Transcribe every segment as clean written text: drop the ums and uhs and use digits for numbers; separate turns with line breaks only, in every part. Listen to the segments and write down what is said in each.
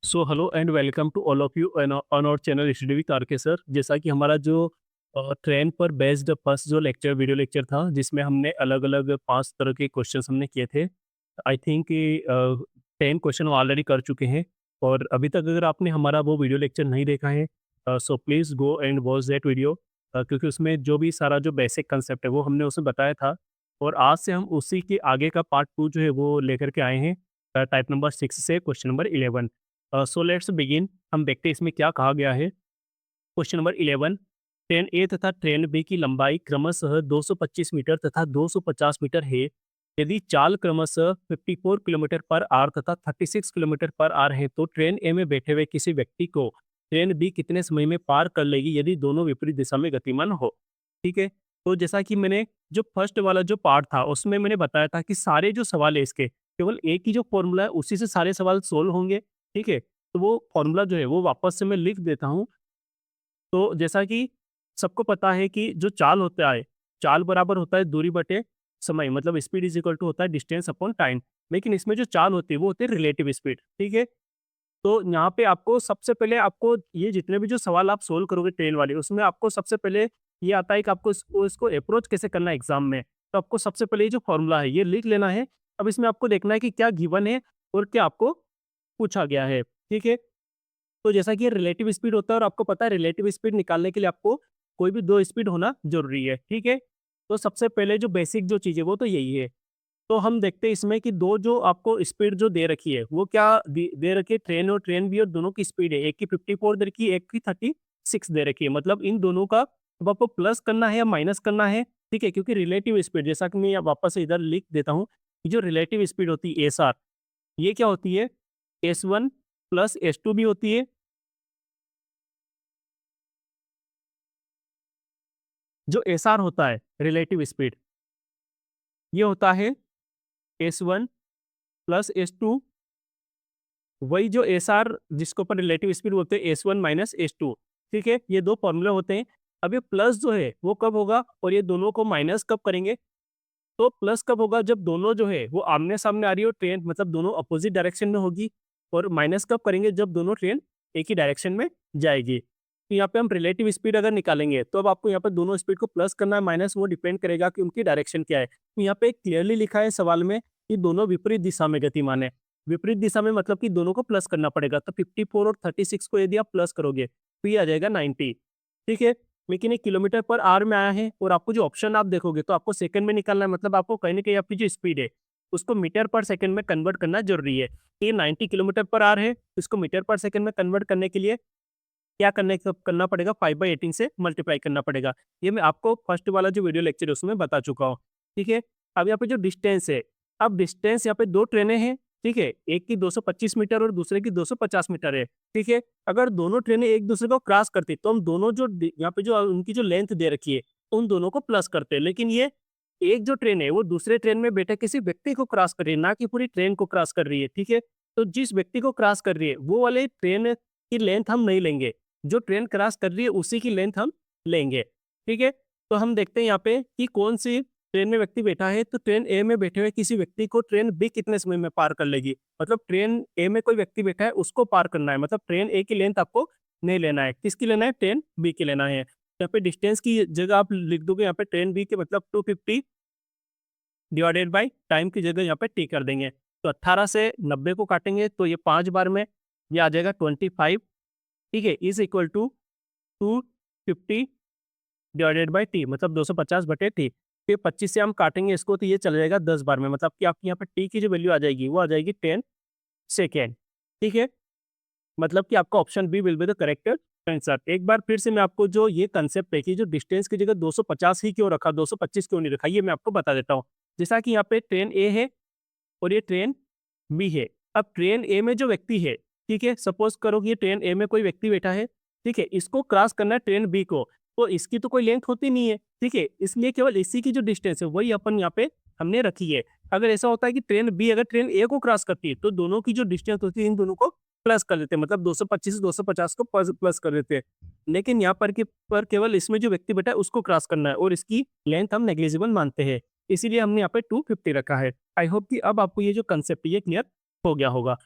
So hello and welcome to all of you on our channel study with RK sir. जैसा कि हमारा जो train पर based first जो लेक्चर वीडियो लेक्चर था, जिसमें हमने अलग अलग 5 तरह के क्वेश्चंस हमने किए थे। आई थिंक 10 क्वेश्चन ऑलरेडी कर चुके हैं। और अभी तक अगर आपने हमारा वो वीडियो लेक्चर नहीं देखा है, so please go and watch that video, क्योंकि उसमें जो भी सारा जो बेसिक कंसेप्ट है वो हमने उसमें बताया था। और आज से हम उसी के आगे का पार्ट 2 जो है वो लेकर के आए हैं, टाइप नंबर 6 से question number 11। So let's begin. हम देखते हैं इसमें क्या कहा गया है। क्वेश्चन नंबर 11, ट्रेन ए तथा ट्रेन बी की लंबाई क्रमशः 225 मीटर तथा 250 मीटर है। यदि चाल क्रमशः 54 किलोमीटर पर आवर तथा 36 किलोमीटर पर आवर है, तो ट्रेन ए में बैठे हुए किसी व्यक्ति को ट्रेन बी कितने समय में पार कर लेगी यदि दोनों विपरीत दिशा में गतिमान हो। ठीक है। तो जैसा कि मैंने जो फर्स्ट वाला जो पार्ट था उसमें मैंने बताया था कि सारे जो सवाल है इसके केवल एक ही जो फॉर्मूला है उसी से सारे सवाल सोल्व होंगे। ठीक है। तो वो फॉर्मूला जो है वो वापस से मैं लिख देता हूँ। तो जैसा कि सबको पता है कि जो चाल होता है, चाल बराबर होता है दूरी बटे समय, मतलब स्पीड इज इक्वल टू होता है डिस्टेंस अपॉन टाइम। लेकिन इसमें जो चाल होती है वो होती है रिलेटिव स्पीड। ठीक है। तो यहाँ पे आपको सबसे पहले आपको ये जितने भी जो सवाल आप सोल्व करोगे ट्रेन वाले, उसमें आपको सबसे पहले ये आता है कि आपको इसको अप्रोच कैसे करना है एग्जाम में। तो आपको सबसे पहले ये जो फॉर्मूला है ये लिख लेना है। अब इसमें आपको देखना है कि क्या गिवन है और क्या आपको पूछा गया है। ठीक है। तो जैसा कि ये रिलेटिव स्पीड होता है और आपको पता है रिलेटिव स्पीड निकालने के लिए आपको कोई भी 2 स्पीड होना ज़रूरी है। ठीक है? तो सबसे पहले जो बेसिक जो चीज़ है वो तो यही है। तो हम देखते हैं इसमें कि 2 जो आपको स्पीड जो दे रखी है वो क्या दे रखी है, ट्रेन और ट्रेन भी, और दोनों की स्पीड है। एक की 54 दे रखी है, एक की 36 दे रखी है। मतलब इन दोनों का अब आपको प्लस करना है या माइनस करना है। ठीक है? क्योंकि रिलेटिव स्पीड जैसा कि मैं यहाँ वापस से इधर लिख देता हूँ, कि जो रिलेटिव स्पीड होती है एसआर, ये क्या होती है? एस1 प्लस एस2 भी होती है। जो एसआर होता है रिलेटिव स्पीड, ये होता है एस1 प्लस एस2। वही जो एसआर जिसको अपन रिलेटिव स्पीड बोलते हैं एस1 माइनस एस2। ठीक है, ये दो फॉर्मूले होते हैं। अब ये प्लस जो है वो कब होगा और ये दोनों को माइनस कब करेंगे? तो प्लस कब होगा? जब दोनों जो है वो आमने सामने आ रही हो ट्रेन, मतलब दोनों अपोजिट डायरेक्शन में होगी। और माइनस कब करेंगे? जब दोनों ट्रेन एक ही डायरेक्शन में जाएगी। तो यहाँ पे हम रिलेटिव स्पीड अगर निकालेंगे तो अब आपको यहाँ पे दोनों स्पीड को प्लस करना है माइनस, वो डिपेंड करेगा कि उनकी डायरेक्शन क्या है। तो यहाँ पे क्लियरली लिखा है सवाल में कि दोनों विपरीत दिशा में गतिमान है। विपरीत दिशा में मतलब कि दोनों को प्लस करना पड़ेगा। तो 54 और 36 को यदि आप प्लस करोगे तो ये आ जाएगा 90। ठीक है। लेकिन ये किलोमीटर पर आवर में आया है और आपको जो ऑप्शन आप देखोगे तो आपको सेकंड में निकालना है। मतलब आपको कहीं न कहीं आपकी जो स्पीड है उसको मीटर पर सेकंड में कन्वर्ट करना ज़रूरी है। ये 90 किलोमीटर पर आवर है, तो इसको मीटर पर सेकंड में कन्वर्ट करने के लिए क्या करना पड़ेगा? 5/18 से मल्टीप्लाई करना पड़ेगा। ये मैं आपको फर्स्ट वाला जो वीडियो लेक्चर है उसमें बता चुका हूँ। ठीक है? अब यहाँ पे जो डिस्टेंस है, अब डिस्टेंस यहाँ पे 2 ट्रेनें हैं। ठीक है? एक की 225 मीटर और दूसरे की 250 मीटर है। ठीक है? अगर दोनों ट्रेनें एक-दूसरे को क्रॉस करती तो हम दोनों जो यहाँ पे जो उनकी जो लेंथ दे रखी है, उन दोनों को प्लस करते हैं। लेकिन ये एक जो ट्रेन है वो दूसरे ट्रेन में बैठे किसी व्यक्ति को क्रॉस कर रही है, ना कि पूरी ट्रेन को क्रॉस कर रही है। ठीक है? तो जिस व्यक्ति को क्रॉस कर रही है वो वाले ट्रेन की लेंथ हम नहीं लेंगे। जो ट्रेन क्रॉस कर रही है उसी की लेंथ हम लेंगे। ठीक है? तो हम देखते हैं यहाँ पे कि कौन-सी ट्रेन में व्यक्ति बैठा है। तो ट्रेन ए में बैठे हुए किसी व्यक्ति को ट्रेन बी कितने समय में पार कर लेगी? मतलब ट्रेन ए में कोई व्यक्ति बैठा है उसको पार करना है। मतलब ट्रेन ए की लेंथ आपको नहीं लेना है। किसकी लेना है? ट्रेन बी की लेना है। यहाँ पे डिस्टेंस की जगह आप लिख दोगे यहाँ पे ट्रेन बी के मतलब 250 डिवाइडेड बाय टाइम की जगह यहाँ पे टी कर देंगे। तो 18 से 90 को काटेंगे तो ये 5 बार में ये आ जाएगा 25। ठीक है? Is equal to 250 divided by T, मतलब 250 बटे टी। फिर 25 से हम काटेंगे इसको तो ये चला जाएगा 10 बार में, मतलब कि आपकी यहाँ पे टी की जो वैल्यू आ जाएगी वो आ जाएगी 10 सेकेंड। ठीक है? मतलब कि आपका option B will be the correct answer. एक बार फिर से मैं आपको जो ये कांसेप्ट है कि जो डिस्टेंस की जगह 250 ही क्यों रखा, 225 क्यों नहीं रखा, ये मैं आपको बता देता हूँ। जैसा कि यहाँ पे ट्रेन ए है और ये ट्रेन बी है। अब ट्रेन ए में जो व्यक्ति है, ठीक है, सपोज करो कि ये ट्रेन ए में कोई व्यक्ति बैठा है, ठीक है, इसको क्रॉस करना है ट्रेन बी को, तो इसकी तो कोई लेंथ होती नहीं है, ठीक है, इसलिए केवल इसी की जो डिस्टेंस है वही अपन यहाँ पे हमने रखी है। अगर ऐसा होता है कि ट्रेन बी अगर ट्रेन ए को क्रॉस करती है तो दोनों की जो डिस्टेंस होती है इन दोनों को प्लस कर देते हैं, मतलब 225 से 250 को प्लस कर देते हैं। लेकिन यहाँ पर केवल इसमें जो व्यक्ति बैठा है उसको क्रॉस करना है और इसकी लेंथ हम नेग्लिजिबल मानते हैं, इसीलिए हमने यहाँ पे 250 रखा है। आई होप कि अब आपको ये जो कंसेप्ट है ये क्लियर हो गया होगा।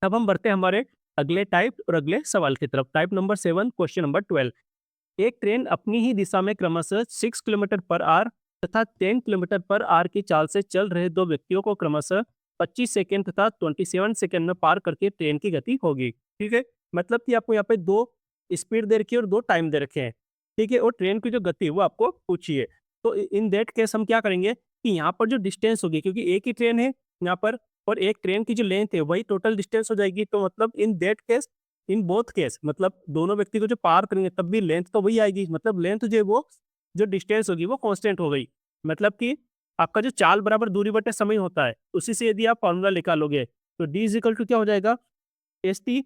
अब हम बढ़ते हैं हमारे अगले टाइप और अगले सवाल की तरफ। Type number 7, question number 12। एक ट्रेन अपनी ही दिशा में क्रमशः 6 किलोमीटर पर आवर तथा 10 किलोमीटर पर आवर की चाल से चल रहे दो व्यक्तियों को क्रमशः 25 सेकंड तथा 27 सेकंड में पार करके ट्रेन की गति होगी। ठीक है, मतलब कि आपको यहाँ पे दो स्पीड दे रखी है और दो टाइम दे रखे हैं। ठीक है, और ट्रेन की जो गति है वो आपको पूछी है। तो इन दैट केस हम क्या करेंगे कि यहाँ पर जो डिस्टेंस होगी, क्योंकि एक ही ट्रेन है यहाँ पर और एक ट्रेन की जो लेंथ है वही टोटल डिस्टेंस हो जाएगी, तो मतलब in that case, in both case, मतलब दोनों व्यक्ति को जो पार करेंगे तब भी लेंथ तो वही आएगी, मतलब लेंथ जो है वो जो डिस्टेंस होगी वो कांस्टेंट हो गई। मतलब कि आपका जो चाल बराबर दूरी बटे समय होता है, उसी से यदि आप फॉर्मूला निकालोगे तो डी इज इक्वल टू क्या हो जाएगा, एस टी।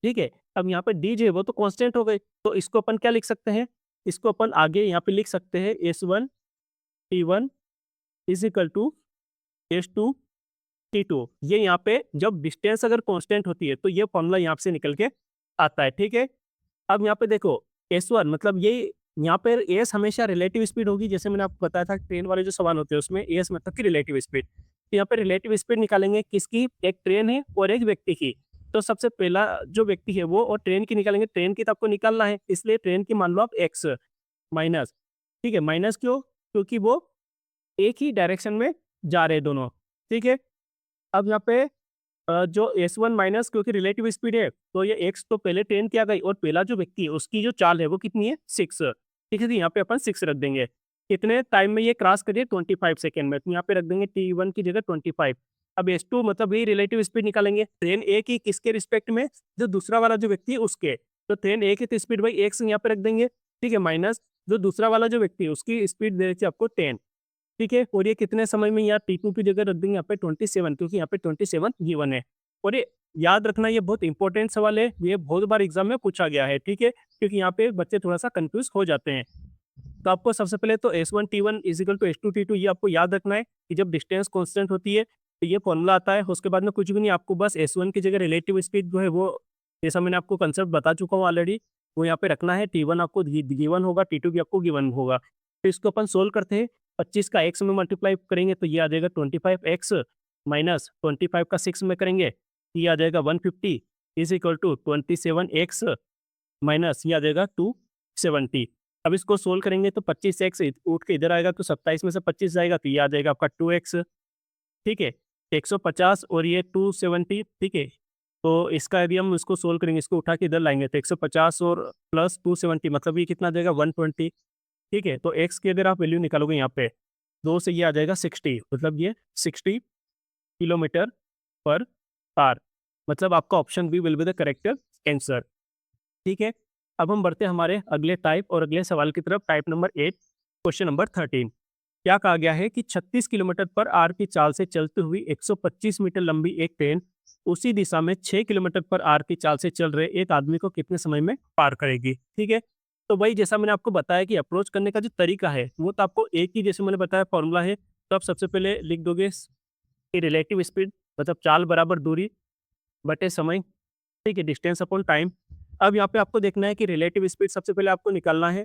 ठीक है, अब यहाँ पे डी जो है वो तो कांस्टेंट हो गई, तो इसको अपन क्या लिख सकते हैं, इसको अपन आगे यहाँ पे लिख सकते हैं S1 T1 is equal to S2 T2। ये यहाँ पे जब डिस्टेंस अगर कांस्टेंट होती है तो ये फॉर्मूला यहाँ से निकल के आता है। ठीक है, अब यहाँ पे देखो S1 मतलब ये यहाँ पर एस हमेशा रिलेटिव स्पीड होगी, जैसे मैंने आपको बताया था ट्रेन वाले जो सवाल होते हैं उसमें एस मतलब कि रिलेटिव स्पीड। तो यहाँ पे रिलेटिव स्पीड निकालेंगे किसकी, एक ट्रेन है और एक व्यक्ति की। तो सबसे पहला जो व्यक्ति है वो और ट्रेन की निकालेंगे, ट्रेन की तो आपको निकालना है, इसलिए ट्रेन की मान लो आप एक्स माइनस। ठीक है, माइनस क्यों, क्योंकि वो एक ही डायरेक्शन में जा रहे हैं दोनों। ठीक है, अब यहाँ पे जो S1 माइनस क्योंकि रिलेटिव स्पीड है तो ये x तो पहले ट्रेन की आ गई और पहला जो व्यक्ति है उसकी जो चाल है वो कितनी है 6। ठीक है, तो यहाँ पे अपन 6 रख देंगे। कितने टाइम में ये क्रॉस करिए 25 सेकंड में, तो यहाँ पे रख देंगे T1 की जगह 25। अब S2 मतलब ये रिलेटिव स्पीड निकालेंगे, ट्रेन ए की किसके रिस्पेक्ट में, जो दूसरा वाला जो व्यक्ति है उसके। तो ट्रेन ए की तो स्पीड भाई x यहाँ पे रख देंगे। ठीक है, माइनस जो दूसरा वाला जो व्यक्ति है उसकी स्पीड दे रखी है आपको 10। ठीक है, और ये कितने समय में, यहाँ T2 की जगह रख देंगे यहाँ पे 27, क्योंकि यहाँ पे 27 गिवन है। और ये याद रखना, ये बहुत इंपॉर्टेंट सवाल है, ये बहुत बार एग्जाम में पूछा गया है। ठीक है, क्योंकि यहाँ पे बच्चे थोड़ा सा कंफ्यूज हो जाते हैं। तो आपको सबसे पहले तो S1 T1 is equal to S2 T2 ये आपको याद रखना है कि जब डिस्टेंस कांस्टेंट होती है तो ये फॉर्मूला आता है। उसके बाद में कुछ भी नहीं, आपको बस S1 की जगह रिलेटिव स्पीड जो है वो, जैसा मैंने आपको कंसेप्ट बता चुका हूँ ऑलरेडी, वो यहाँ पे रखना है। T1 आपको गिवन होगा, T2 भी आपको गिवन होगा। तो इसको अपन सोल्व करते हैं, 25 का x में मल्टीप्लाई करेंगे तो ये आ जाएगा 25x माइनस 25 का 6 में करेंगे ये आ जाएगा 150 is equal to 27x minus ये आ जाएगा 270। अब इसको सोल्व करेंगे तो 25x उठ के इधर आएगा तो 27 में से 25 जाएगा तो ये आ जाएगा आपका 2x। ठीक है, 150 और ये 270। ठीक है, तो इसका यदि हम इसको सोल्व करेंगे, इसको उठा के इधर लाएंगे तो 150 और प्लस 270 मतलब ये कितना आ जाएगा 120। ठीक है, तो x की अगर आप वैल्यू निकालोगे यहाँ पे 2 से ये आ जाएगा 60, मतलब ये 60 किलोमीटर पर आवर, मतलब आपका option B will be the correct answer. ठीक है, अब हम बढ़ते हैं हमारे अगले टाइप और अगले सवाल की तरफ। Type number 8, question number 13। क्या कहा गया है कि 36 किलोमीटर पर आवर की चाल से चलती हुई 125 मीटर लंबी एक ट्रेन उसी दिशा में 6 किलोमीटर पर आवर की चाल से चल रहे एक आदमी को कितने समय में पार करेगी। ठीक है, तो वही जैसा मैंने आपको बताया कि अप्रोच करने का जो तरीका है वो तो आपको एक ही, जैसे मैंने बताया फॉर्मूला है। तो आप सबसे पहले लिख दोगे कि रिलेटिव स्पीड मतलब चाल बराबर दूरी बटे समय। ठीक है, डिस्टेंस अपॉन टाइम। अब यहाँ पे आपको देखना है कि रिलेटिव स्पीड सबसे पहले आपको निकालना है।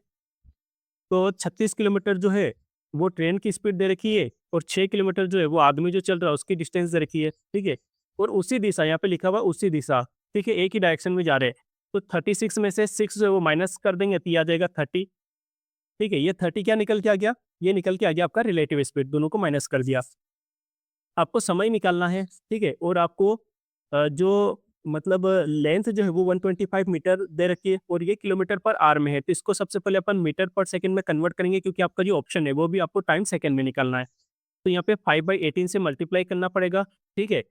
तो 36 किलोमीटर जो है वो ट्रेन की स्पीड दे रखी है और 6 किलोमीटर जो है वो आदमी जो चल रहा है उसकी डिस्टेंस दे रखी है। ठीक है, और उसी दिशा, यहाँ पे लिखा हुआ उसी दिशा। ठीक है, एक ही डायरेक्शन में जा रहे हैं। तो 36 में से 6 जो है वो माइनस कर देंगे तो ये आ जाएगा 30। ठीक है, ये 30 क्या निकल के आ गया, ये निकल के आ गया आपका रिलेटिव स्पीड, दोनों को माइनस कर दिया। आपको समय निकालना है। ठीक है, और आपको जो मतलब लेंथ जो है वो 125 मीटर दे रखी है और ये किलोमीटर पर आवर में है। तो इसको सबसे पहले अपन मीटर पर सेकंड में कन्वर्ट करेंगे, क्योंकि आपका जो ऑप्शन है वो भी आपको टाइम सेकंड में निकालना है। तो यहाँ पे 5/18 से मल्टीप्लाई करना पड़ेगा। ठीक है,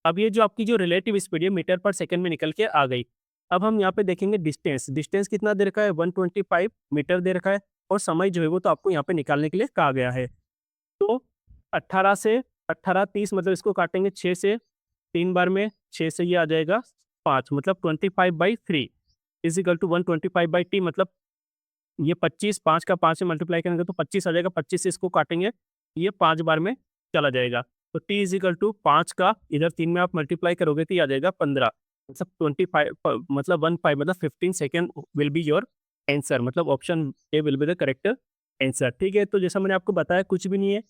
अब ये जो आपकी जो रिलेटिव स्पीड है मीटर पर सेकंड में निकल के आ गई। अब हम यहाँ पे देखेंगे डिस्टेंस, डिस्टेंस कितना दे रखा है 125 मीटर दे रखा है और समय जो है वो तो आपको यहाँ पे निकालने के लिए कहा गया है। तो 18 से 18 30 मतलब इसको काटेंगे 6 से 3 बार में, 6 से ये आ जाएगा 5 मतलब 25/3 इज इक्वल टू 125/t मतलब ये 25, 5 का 5 से मल्टीप्लाई करेंगे तो 25 आ जाएगा। 25 से इसको काटेंगे ये 5 बार में चला जाएगा। तो t इज इक्वल टू 5 का इधर 3 में आप मल्टीप्लाई करोगे तो ये आ जाएगा 15 मतलब 25 मतलब 15 मतलब 15 second will be your answer, मतलब option A will be the correct answer. ठीक है, तो जैसा मैंने आपको बताया कुछ भी नहीं है,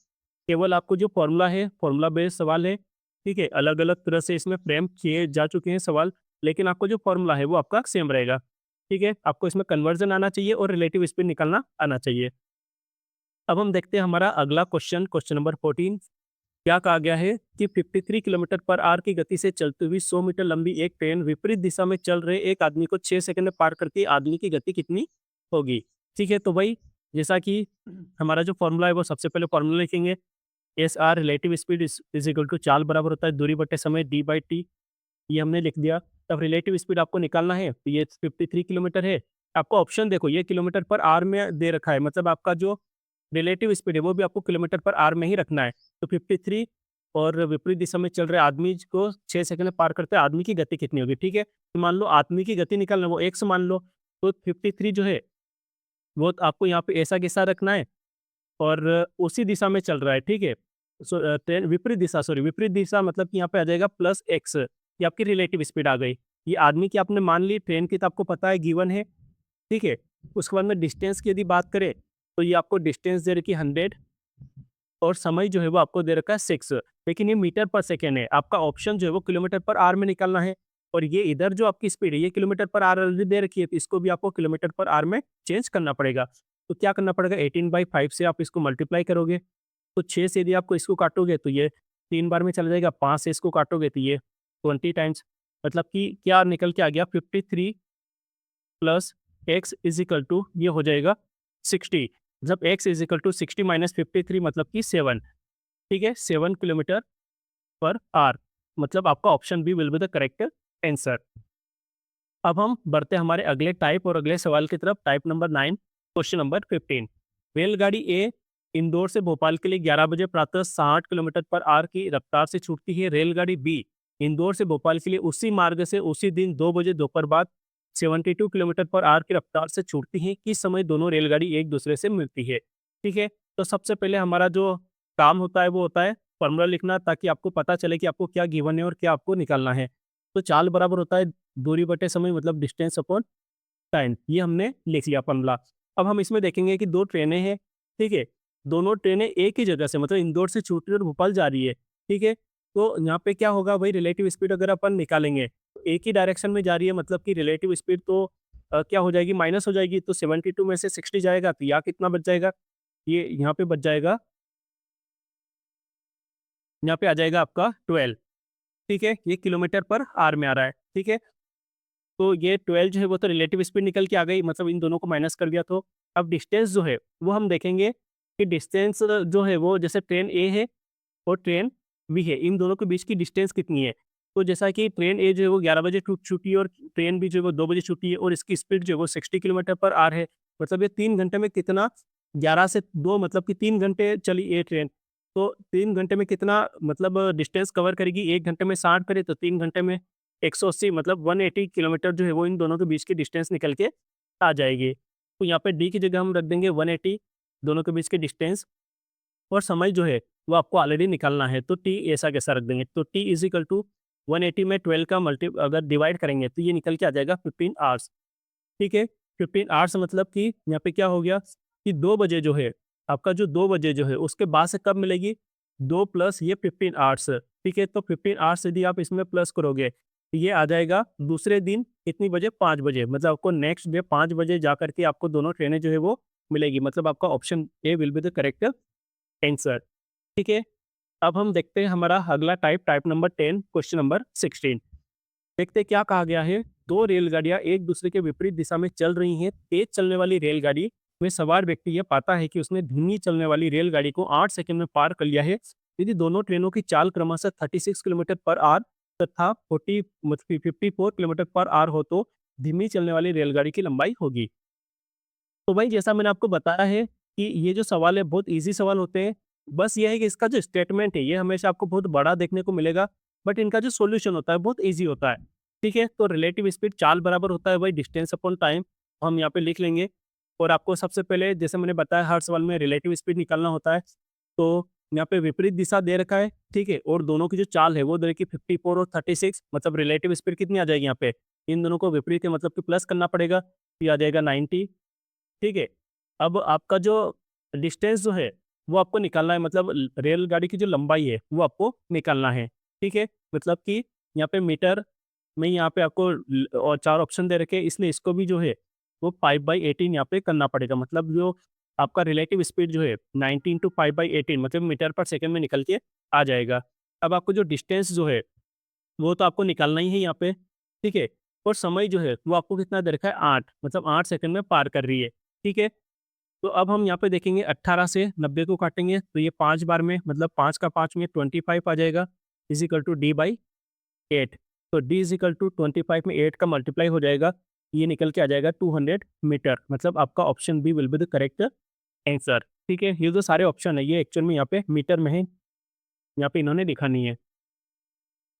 केवल आपको जो फॉर्मूला है, फॉर्मूला बेस्ड सवाल है। ठीक है, अलग अलग तरह से इसमें फ्रेम किए जा चुके हैं सवाल, लेकिन आपको जो फॉर्मूला है वो आपका सेम रहेगा। ठीक है, आपको इसमें कन्वर्जन आना चाहिए और रिलेटिव स्पीड निकालना आना चाहिए। अब हम देखते हैं हमारा अगला क्वेश्चन, क्वेश्चन नंबर 14। क्या कहा गया है कि 53 किलोमीटर पर आवर की गति से चलती हुई 100 मीटर लंबी एक ट्रेन विपरीत दिशा में चल रहे एक आदमी को 6 सेकंड में पार करती आदमी की गति कितनी होगी? ठीक है, तो भाई जैसा कि हमारा जो फॉर्मूला है वो सबसे पहले फॉर्मूला लिखेंगे। S R relative speed is equal to चाल बराबर होता है दूरी बटे समय डी बाई टी। ये हमने लिख दिया। तब रिलेटिव स्पीड आपको निकालना है, तो ये 53 किलोमीटर है। आपको ऑप्शन देखो, ये किलोमीटर पर आवर में दे रखा है, मतलब आपका जो रिलेटिव स्पीड है वो भी आपको किलोमीटर पर आवर में ही रखना है। तो 53 और विपरीत दिशा में चल रहे आदमी को 6 सेकंड में पार करते आदमी की गति कितनी होगी? ठीक है, तो मान लो आदमी की गति निकालना, वो एक्स मान लो। तो 53 जो है वो आपको यहाँ पे ऐसा कैसा रखना है और उसी दिशा में चल रहा है। ठीक है, ट्रेन विपरीत दिशा, सॉरी विपरीत दिशा, मतलब कि यहाँ पे आ जाएगा प्लस एक्स। ये आपकी रिलेटिव स्पीड आ गई। ये आदमी की आपने मान ली, ट्रेन की तो आपको पता है गिवन है। ठीक है, उसके बाद में डिस्टेंस की यदि बात करें तो ये आपको डिस्टेंस दे रखी 100 और समय जो है वो आपको दे रखा है 6। लेकिन ये मीटर पर सेकेंड है, आपका ऑप्शन जो है वो किलोमीटर पर आवर में निकालना है। और ये इधर जो आपकी स्पीड है ये किलोमीटर पर आवर ऑलरेडी दे रखी है, तो इसको भी आपको किलोमीटर पर आवर में चेंज करना पड़ेगा। तो क्या करना पड़ेगा, 18/5 से आप इसको मल्टीप्लाई करोगे। तो 6 से यदि आपको इसको काटोगे तो ये 3 बार में चला जाएगा, 5 से इसको काटोगे तो ये 20 टाइम्स। मतलब कि क्या निकल के आ गया, 53 plus x is equal to ये हो जाएगा 60। जब x is equal to 60 minus 53 मतलब कि 7। ठीक है, 7 किलोमीटर पर आवर, मतलब आपका option B will be the correct answer. अब हम बढ़ते हैं हमारे अगले टाइप और अगले सवाल की तरफ। Type number 9, question number 15। रेलगाड़ी ए इंदौर से भोपाल के लिए 11 बजे प्रातः 60 किलोमीटर पर आवर की रफ्तार से छूटती है। रेलगाड़ी बी इंदौर से भोपाल के लिए उसी मार्ग से उसी दिन 2 बजे दोपहर बाद 72 किलोमीटर पर आवर की रफ्तार से छूटती है। किस समय दोनों रेलगाड़ी एक दूसरे से मिलती है? ठीक है, तो सबसे पहले हमारा जो काम होता है वो होता है फॉर्मूला लिखना, ताकि आपको पता चले कि आपको क्या गिवन है और क्या आपको निकालना है। तो चाल बराबर होता है दूरी बटे समय, मतलब डिस्टेंस अपॉन टाइम। ये हमने लिख लिया फॉर्मूला। अब हम इसमें देखेंगे कि 2 ट्रेनें हैं। ठीक है, दोनों ट्रेनें एक ही जगह से, मतलब इंदौर से छूट रही है और भोपाल जा रही है। ठीक है, तो यहाँ पे क्या होगा भाई, रिलेटिव स्पीड अगर अपन निकालेंगे तो एक ही डायरेक्शन में जा रही है, मतलब कि रिलेटिव स्पीड तो क्या हो जाएगी, माइनस हो जाएगी। तो 72 में से 60 जाएगा तो यहाँ कितना बच जाएगा, ये यहाँ पे बच जाएगा, यहाँ पे आ जाएगा आपका 12। ठीक है, ये किलोमीटर पर आवर में आ रहा है। ठीक है, तो ये 12 जो है वो तो रिलेटिव स्पीड निकल के आ गई, मतलब इन दोनों को माइनस कर दिया। तो अब डिस्टेंस जो है वो हम देखेंगे कि डिस्टेंस जो है वो, जैसे ट्रेन ए है और ट्रेन बी है, इन दोनों के बीच की डिस्टेंस कितनी है? तो जैसा कि ट्रेन ए जो है वो 11 बजे छूटी है और ट्रेन बी जो है वो 2 बजे छूटी है और इसकी स्पीड जो है वो 60 किलोमीटर पर आवर है। मतलब ये 3 घंटे में कितना, 11 से 2 मतलब कि 3 घंटे चली ये ट्रेन। तो 3 घंटे में कितना मतलब डिस्टेंस कवर करेगी, 1 घंटे में 60 करे तो 3 घंटे में 180, मतलब 180 किलोमीटर जो है वो इन दोनों के बीच की डिस्टेंस निकल के आ जाएगी। तो यहाँ पे डी की जगह हम रख देंगे 180, दोनों के बीच के डिस्टेंस। और समय जो है वो आपको ऑलरेडी निकालना है, तो टी ऐसा कैसा रख देंगे, तो टी इज इक्वल टू 180 में 12 का मल्टी अगर डिवाइड करेंगे तो ये निकल के आ जाएगा 15 आवर्स। ठीक है, 15 आवर्स मतलब कि यहाँ पे क्या हो गया कि 2 बजे जो है, आपका जो 2 बजे जो है उसके बाद से कब मिलेगी, 2 प्लस ये 15 आवर्स। ठीक है, तो 15 आवर्स यदि आप इसमें प्लस करोगे तो ये आ जाएगा दूसरे दिन कितनी बजे, 5 बजे, मतलब आपको नेक्स्ट डे 5 बजे जा करके आपको दोनों ट्रेनें जो है वो मिलेगी। मतलब आपका option A will be the correct answer. ठीक है, अब हम देखते हैं हमारा अगला type, type number 10, question number 16। देखते हैं क्या कहा गया है। 2 रेलगाड़ियां एक दूसरे के विपरीत दिशा में चल रही हैं। तेज चलने वाली रेलगाड़ी में सवार व्यक्ति यह पाता है कि उसने धीमी चलने वाली रेलगाड़ी को 8 सेकंड में पार कर लिया है। यदि दोनों ट्रेनों की चाल क्रमशः 36 किलोमीटर पर आवर तथा 54 किलोमीटर पर आवर हो तो धीमी चलने वाली रेलगाड़ी की लंबाई होगी। तो भाई जैसा मैंने आपको बताया है कि ये जो सवाल है बहुत ईज़ी सवाल होते हैं। बस ये है कि इसका जो स्टेटमेंट है ये हमेशा आपको बहुत बड़ा देखने को मिलेगा, बट इनका जो सॉल्यूशन होता है बहुत ईज़ी होता है। ठीक है, तो रिलेटिव स्पीड चाल बराबर होता है भाई डिस्टेंस अपॉन टाइम, हम यहाँ पे लिख लेंगे। और आपको सबसे पहले जैसे मैंने बताया हर सवाल में रिलेटिव स्पीड निकालना होता है। तो यहाँ पे विपरीत दिशा दे रखा है, ठीक है, और दोनों की जो चाल है वो दे रखी 54 और 36, मतलब रिलेटिव स्पीड कितनी आ जाएगी यहाँ पे, इन दोनों को विपरीत है मतलब कि प्लस करना पड़ेगा, तो ये आ जाएगा 90। ठीक है, अब आपका जो डिस्टेंस जो है वो आपको निकालना है, मतलब रेलगाड़ी की जो लंबाई है वो आपको निकालना है। ठीक है, मतलब कि यहाँ पे मीटर मैं यहाँ पे आपको और 4 ऑप्शन दे रखे हैं, इसलिए इसको भी जो है वो 5/18 यहाँ पे करना पड़ेगा। मतलब जो आपका रिलेटिव स्पीड जो है 19 टू 5/18 मतलब मीटर पर सेकंड में निकल के आ जाएगा। अब आपको जो डिस्टेंस जो है वो तो आपको निकालना ही है यहाँ पे, ठीक है? और समय जो है वो आपको कितना दे रखा है 8 मतलब 8 सेकंड में पार कर रही है, ठीक है? तो अब हम यहाँ पे देखेंगे 18 से 90 को काटेंगे तो ये 5 बार में मतलब 5 का 5 में 25 आ जाएगा इज़ इक्वल टू D/8। तो D इज़ इक्वल टू 25 में 8 का मल्टीप्लाई हो जाएगा, ये निकल के आ जाएगा 200 मीटर मतलब आपका option B will be the correct answer, ठीक है? ये जो सारे ऑप्शन है ये एक्चुअल में यहाँ पे मीटर में है, यहाँ पे इन्होंने लिखा नहीं है।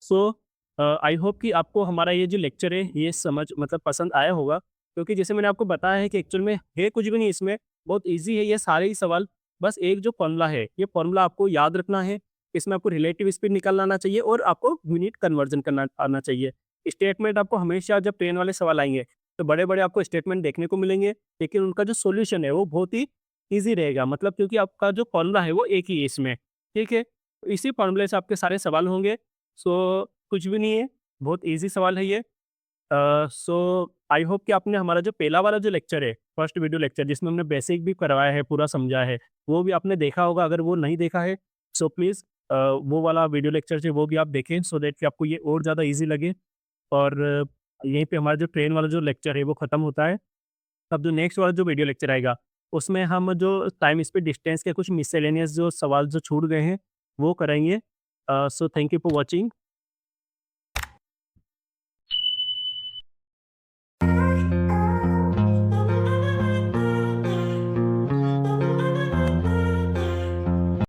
सो आई होप कि आपको हमारा ये जो लेक्चर है ये समझ मतलब पसंद आया होगा, क्योंकि जैसे मैंने आपको बताया है कि एक्चुअल में है कुछ भी नहीं इसमें, बहुत ईज़ी है ये सारे ही सवाल। बस एक जो फ़ॉर्मूला है, ये फ़ॉर्मूला आपको याद रखना है। इसमें आपको रिलेटिव स्पीड निकालना आना चाहिए और आपको यूनिट कन्वर्जन करना आना चाहिए। स्टेटमेंट आपको हमेशा जब ट्रेन वाले सवाल आएँगे, तो बड़े-बड़े आपको स्टेटमेंट देखने को मिलेंगे, लेकिन उनका जो सॉल्यूशन है वो बहुत ही ईज़ी रहेगा। मतलब क्योंकि आपका जो फ़ॉर्मूला है वो एक ही है इसमें, ठीक है? तो इसी फ़ॉर्मूले से आपके सारे सवाल होंगे। सो कुछ भी नहीं है, बहुत ईज़ी सवाल है ये। सो आई होप कि आपने हमारा जो पहला वाला जो लेक्चर है, फर्स्ट वीडियो लेक्चर जिसमें हमने बेसिक भी करवाया है, पूरा समझा है, वो भी आपने देखा होगा। अगर वो नहीं देखा है, सो प्लीज़ वो वाला वीडियो लेक्चर है वो भी आप देखें सो दैट कि आपको ये और ज़्यादा ईज़ी लगे। और यहीं पे हमारा जो ट्रेन वाला जो लेक्चर है वो खत्म होता है। अब जो नेक्स्ट वाला जो वीडियो लेक्चर आएगा, उसमें हम जो टाइम स्पीड डिस्टेंस के कुछ मिससेलेनियस जो सवाल जो छूट गए हैं, वो कराएँगे। So thank you for watching.